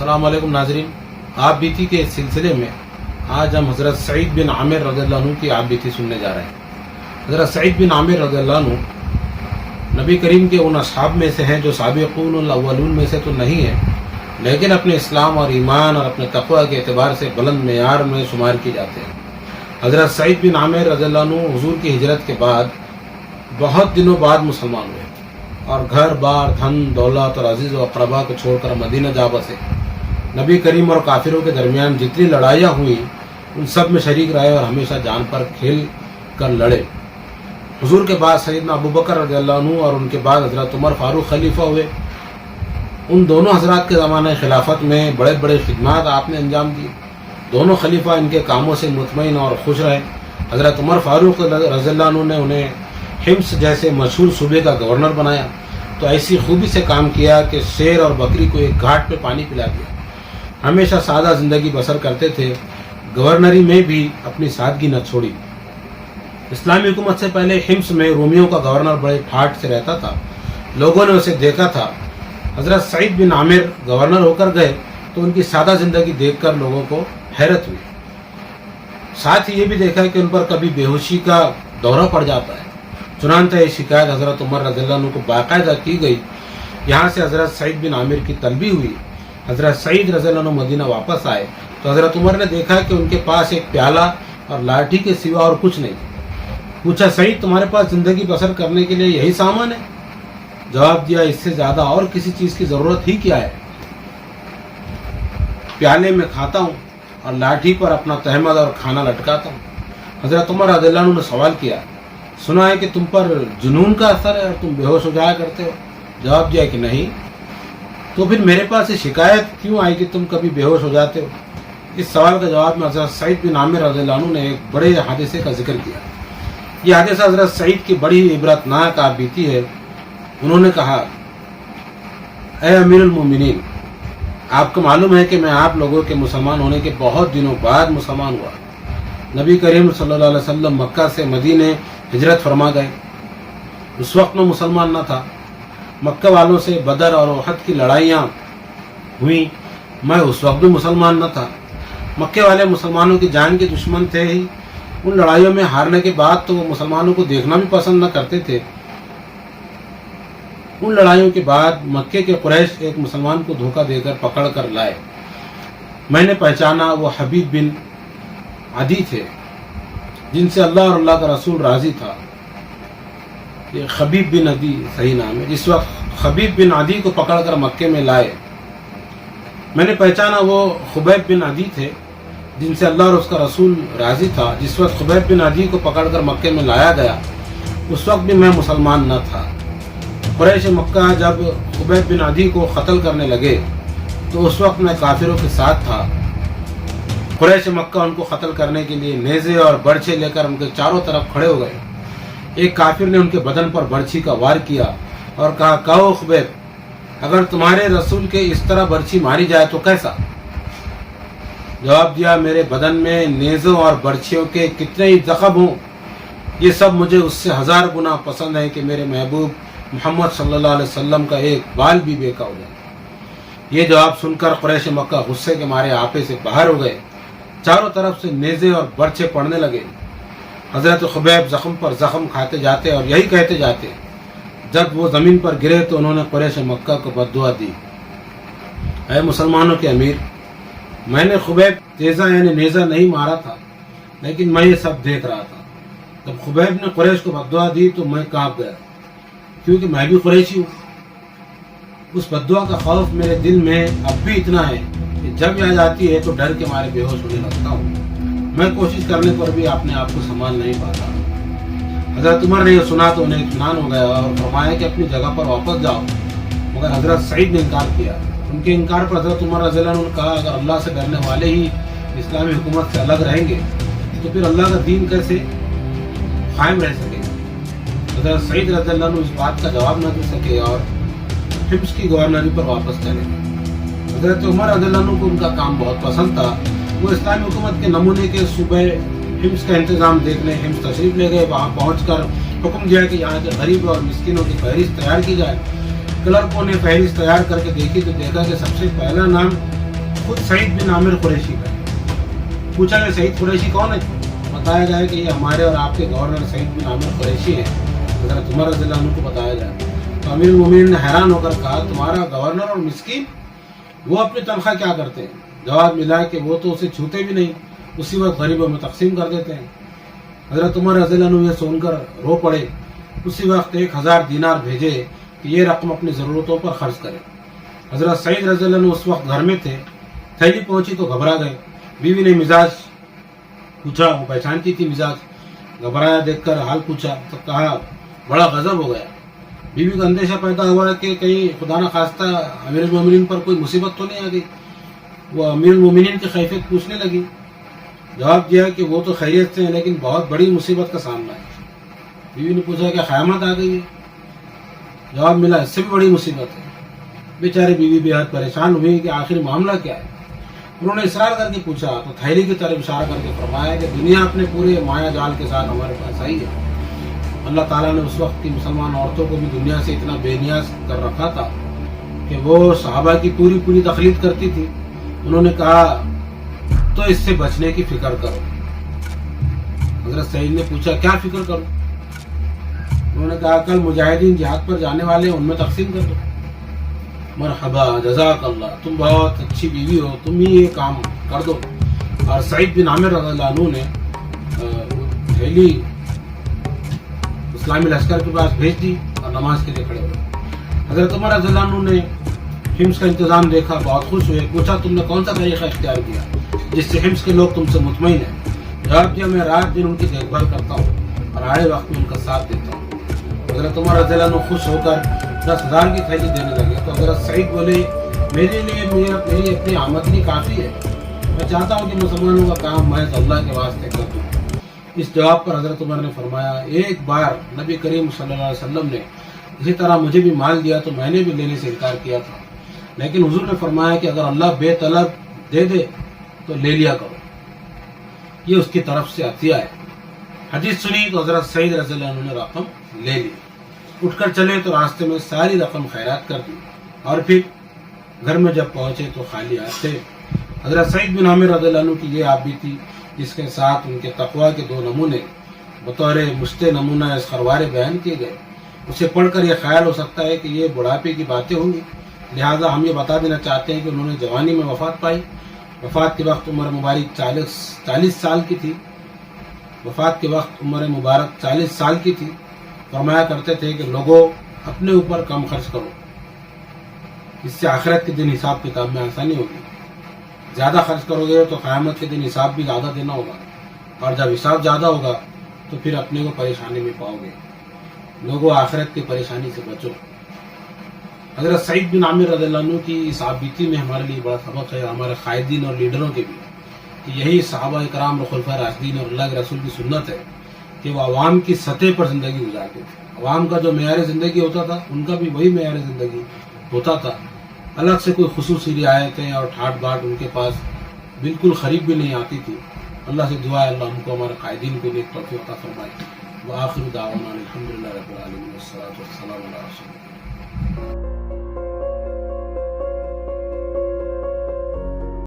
अस्सलाम वालेकुम नाजरीन, आप बीती के सिलसिले में आज हम हज़रत सईद बिन आमिर रज़ियल्लाहु अन्हु की आप बीती सुनने जा रहे हैं। हज़रत सईद बिन आमिर रज़ियल्लाहु अन्हु नबी करीम के उन असहाब में से हैं जो साबिक़ून अव्वलून में से तो नहीं है, लेकिन अपने इस्लाम और ईमान और अपने तक़वा के एतबार से बुलंद मेयार में शुमार किए जाते हैं। हज़रत सईद बिन आमिर रज़ियल्लाहु अन्हु हुज़ूर की हिजरत के बाद बहुत दिनों बाद मुसलमान हुए और घर बार धन दौलत और अजीज़ व अक़रबा को छोड़कर मदीना जा बसे। नबी करीम और काफिरों के दरमियान जितनी लड़ाइयाँ हुई उन सब में शरीक रहे और हमेशा जान पर खेल कर लड़े। हुजूर के बाद सैयदना अबू बकर रज़ियल्लाहु अन्हु और उनके बाद हज़रत उमर फारूक खलीफा हुए। उन दोनों हज़रात के ज़माने खिलाफत में बड़े बड़े खिदमात आपने अंजाम दिए। दोनों खलीफा इनके कामों से मुतमईन और खुश रहे। हज़रत उमर फारूक रज़ियल्लाहु अन्हु ने उन्हें हिम्स जैसे मशहूर सूबे का गवर्नर बनाया तो ऐसी खूबी से काम किया कि शेर और बकरी को एक घाट पे पानी पिला दिया। हमेशा सादा ज़िंदगी बसर करते थे, गवर्नरी में भी अपनी सादगी न छोड़ी। इस्लामी हुकूमत से पहले हिम्स में रोमियों का गवर्नर बड़े ठाठ से रहता था। लोगों ने उसे देखा था। हज़रत सईद बिन आमिर गवर्नर होकर गए तो उनकी सादा ज़िंदगी देखकर लोगों को हैरत हुई। साथ ही ये भी देखा कि उन पर कभी बेहोशी का दौरा पड़ जाता है। चुनांचे ये शिकायत हज़रत उमर रज़ियल्लाहु अन्हु को बाकायदा की गई। यहाँ से हज़रत सईद बिन आमिर की तलबी हुई। हज़रत सईद रज़ियल्लाहु अन्हु मदीना वापस आए तो हज़रत उमर ने देखा कि उनके पास एक प्याला और लाठी के सिवा और कुछ नहीं। पूछा, सईद तुम्हारे पास ज़िंदगी बसर करने के लिए यही सामान है? जवाब दिया, इससे ज़्यादा और किसी चीज़ की ज़रूरत ही क्या है। प्याले में खाता हूँ और लाठी पर अपना तहमद और खाना लटकाता हूँ। हज़रत उमर रज़ियल्लाहु अन्हु ने सवाल किया, सुना है कि तुम पर जुनून का असर है और तुम बेहोश हो जाया करते हो? जवाब दिया कि नहीं। तो फिर मेरे पास ये शिकायत क्यों आई कि तुम कभी बेहोश हो जाते हो? इस सवाल का जवाब में हज़रत सईद बिन आमिर रज़ियल्लाहु अन्हु ने एक बड़े हादसे का जिक्र किया। यह हादसा हज़रत सईद की बड़ी इबरतनाक आप बीती है। उन्होंने कहा, ऐ अमीरुल मोमिनीन, आपको मालूम है कि मैं आप लोगों के मुसलमान होने के बहुत दिनों बाद मुसलमान हुआ। नबी करीम सल्लल्लाहु अलैहि वसल्लम मक्का से मदीने हिजरत फरमा गए। उस वक्त में मुसलमान न था। मक्का वालों से बदर और उहद की लड़ाइयाँ हुई। मैं उस वक्त भी मुसलमान न था। मक्के वाले मुसलमानों की जान के दुश्मन थे ही। उन लड़ाइयों में हारने के बाद तो वो मुसलमानों को देखना भी पसंद न करते थे। उन लड़ाइयों के बाद मक्के के कुरैश एक मुसलमान को धोखा देकर पकड़ कर लाए। मैंने पहचाना वो हबीब बिन अदी थे, जिनसे अल्लाह और अल्लाह का रसूल राजी था। ये खबीब बिन अदी सही नाम है। जिस वक्त खबीब बिन अदी को पकड़कर मक्के में लाए, मैंने पहचाना वो खुबैब बिन अदी थे, जिनसे अल्लाह और उसका रसूल राजी था। जिस वक्त खुबैब बिन अदी को पकड़कर मक्के में लाया गया, उस वक्त भी मैं मुसलमान न था। कुरैश मक्का जब खुबैब बिन अदी को कत्ल करने लगे तो उस वक्त मैं काफिरों के साथ था। कुरैश मक्का उनको कत्ल करने के लिए नेज़े और बर्छे लेकर उनके चारों तरफ खड़े हो गए। एक काफिर ने उनके बदन पर बर्छी का वार किया और कहा, कहो खुबैब, अगर तुम्हारे रसूल के इस तरह बर्छी मारी जाए तो कैसा? जवाब दिया, मेरे बदन में नेज़ों और बर्छियों के कितने ही जख्म हों, ये सब मुझे उससे 1000 गुना पसंद है कि मेरे महबूब मोहम्मद सल्लल्लाहु अलैहि वसल्लम का एक बाल भी बेका हो जाए। ये जवाब सुनकर कुरैश मक्का गुस्से के मारे आपे से बाहर हो गए। चारों तरफ से नेज़े और बर्छे पड़ने लगे। हज़रत खुबैब जख्म पर जख्म खाते जाते और यही कहते जाते। जब वो ज़मीन पर गिरे तो उन्होंने कुरैश मक्का को बद्दुआ दी, ऐ मुसलमानों के अमीर, मैंने खुबैब तेज़ा यानी नेज़ा नहीं मारा था, लेकिन मैं ये सब देख रहा था। जब खुबैब ने कुरैश को बद्दुआ दी तो मैं कांप गया, क्योंकि मैं भी कुरैशी हूँ। उस बद्दुआ का खौफ मेरे दिल में अब भी इतना है कि जब याद आती है तो डर के मारे बेहोश होने लगता हूँ। मैं कोशिश करने पर भी अपने आप को संभाल नहीं पाता। हज़रत उमर ने यह सुना तो उन्हें इत्मीनान हो गया और फरमाया कि अपनी जगह पर वापस जाओ। मगर हज़रत सईद ने इनकार किया। उनके इनकार पर हज़रत उमर रज़ियल्लाहु अन्हु ने कहा, अगर अल्लाह से डरने वाले ही इस्लामी हुकूमत से अलग रहेंगे तो फिर अल्लाह का दीन कैसे कायम रह सकेगा? हज़रत सईद रज़ियल्लाहु अन्हु इस बात का जवाब न दे सके और हिम्स की गवर्नरी पर वापस चले गए। हज़रत उमर रज़ियल्लाहु अन्हु को उनका काम बहुत पसंद था। वो इस्लामी हुकूमत के नमूने के सूबे हिम्स का इंतज़ाम देखने हिम्स तशरीफ़ ले गए। वहाँ पहुँचकर हुक्म दिया कि यहाँ के गरीब और मिस्किनों की फहरिस्त तैयार की जाए। क्लर्कों ने फहरिस्त तैयार करके देखी तो देखा कि सबसे पहला नाम خود سعید بن عامر قریشی کا پوچھا کہ سعید قریشی کون ہے؟ بتایا گیا کہ یہ ہمارے اور آپ کے گورنر سعید بن عامر قریشی ہیں. حضرت عمر رضی اللہ عنہ کو بتایا گیا تو امیر المومنین نے حیران ہو کر کہا تمہارا گورنر اور مسکین وہ اپنی تنخواہ کیا کرتے ہیں؟ جواب ملا کہ وہ تو اسے چھوتے بھی نہیں, اسی وقت غریبوں میں تقسیم کر دیتے ہیں. حضرت عمر رضی اللہ عنہ یہ سن کر رو پڑے. اسی وقت 1000 دینار بھیجے کہ یہ رقم اپنی ضرورتوں پر خرچ کرے. حضرت سعید رضی اللہ عنہ اس وقت گھر میں تھے. تھیلی پہنچی تو گھبرا گئے. بیوی نے مزاج پوچھا, وہ پہچانتی تھی مزاج. گھبرایا دیکھ کر حال پوچھا تو کہا بڑا غضب ہو گیا. بیوی کا اندیشہ پیدا ہوا کہ کہیں خدا نہ خواستہ امیر المومنین پر کوئی مصیبت تو نہیں آ گئی. وہ امیر المومنین کی کیفیت پوچھنے لگی. جواب دیا کہ وہ تو خیریت سے ہیں لیکن بہت بڑی مصیبت کا سامنا ہے. بیوی نے پوچھا کہ قیامت آ گئی ہے؟ جواب ملا اس سے بھی بڑی مصیبت ہے. بیچاری بیوی بے حد پریشان ہوئی کہ آخر معاملہ کیا ہے. انہوں نے اصرار کر کے پوچھا تو تھیلی کی طرف اشارہ کر کے فرمایا کہ دنیا اپنے پورے مایا جال کے ساتھ ہمارے پاس آئی ہے. اللہ تعالیٰ نے اس وقت کی مسلمان عورتوں کو بھی دنیا سے اتنا بے نیاز کر رکھا تھا کہ وہ صحابہ کی پوری تقلید کرتی تھی. انہوں نے کہا تو اس سے بچنے کی فکر کرو. حضرت سعید نے پوچھا کیا فکر کرو؟ انہوں نے کہا کل مجاہدین جہاد پر جانے والے ہیں, ان میں تقسیم کر دو. مرحبا جزاک اللہ, تم بہت اچھی بیوی ہو, تم ہی یہ کام کر دو. اور سعید بن عامر رضی اللہ عنہ نے تھیلی اسلامی لشکر کے پاس بھیج دی اور نماز کے لیے کھڑے ہوئے. حضرت عمر رضی اللہ عنہ نے حمص کا انتظام دیکھا, بہت خوش ہوئے. پوچھا تم نے کون سا طریقہ اختیار کیا جس سے حمص کے لوگ تم سے مطمئن ہیں؟ جواب دیا میں رات دن ان کی دیکھ بھال کرتا ہوں اور آڑے وقت میں ان کا ساتھ دیتا ہوں. حضرت عمر رضی اللہ عنہ خوش ہو کر 10,000 کی تھیلی دینے لگے تو حضرت سعید بولے میرے لیے میری اپنی آمدنی کافی ہے, میں چاہتا ہوں کہ مسلمانوں کا کام محض اللہ کے واسطے کر دوں. اس جواب پر حضرت عمر نے فرمایا ایک بار نبی کریم صلی اللہ علیہ وسلم نے اسی طرح مجھے بھی مال دیا تو میں نے بھی لینے سے انکار کیا تھا, لیکن حضور نے فرمایا کہ اگر اللہ بے طلب دے دے تو لے لیا کرو, یہ اس کی طرف سے عطیہ ہے. حدیث سنی تو حضرت سعید رضی اللہ عنہ نے رقم لے لی. اٹھ کر چلے تو راستے میں ساری رقم خیرات کر دی اور پھر گھر میں جب پہنچے تو خالی ہاتھ تھے. حضرت سعید بن عامر رضی اللہ عنہ کی یہ آپ بھی تھی جس کے ساتھ ان کے تقویٰ کے 2 نمونے بطور مشت نمونہ اس خروارے بیان کیے گئے. اسے پڑھ کر یہ خیال ہو سکتا ہے کہ یہ بڑھاپے کی باتیں ہوں گی, لہٰذا ہم یہ بتا دینا چاہتے ہیں کہ انہوں نے جوانی میں وفات پائی. وفات کے وقت عمر مبارک 40 سال کی تھی. وفات کے وقت عمر مبارک 40 سال کی تھی. فرمایا کرتے تھے کہ لوگوں اپنے اوپر کم خرچ کرو, اس سے آخرت کے دن حساب کتاب میں آسانی ہوگی. زیادہ خرچ کرو گے تو قیامت کے دن حساب بھی زیادہ دینا ہوگا, اور جب حساب زیادہ ہوگا تو پھر اپنے کو پریشانی میں پاؤ گے. لوگوں آخرت کی پریشانی سے بچو. حضرت سعید بن عامر رضی اللہ عنہ کی اس آبیتی میں ہمارے لیے بڑا سبق ہے, ہمارے قائدین اور لیڈروں کے بھی, کہ یہی صحابہ کرام اور خلفائے راشدین اور اللہ کے رسول کی سنت ہے کہ وہ عوام کی سطح پر زندگی گزارتے تھے. عوام کا جو معیار زندگی ہوتا تھا ان کا بھی وہی معیار زندگی ہوتا تھا. الگ سے کوئی خصوصی رعایتیں اور ٹھاٹ باٹ ان کے پاس بالکل قریب بھی نہیں آتی تھی. اللہ سے دعا ہے اللہ ہم کو ہمارے قائدین کے لیے توفیق عطا فرمائے. وآخر دعوانا الحمدللہ رب العالمین والصلاۃ والسلام علی رسول اللہ.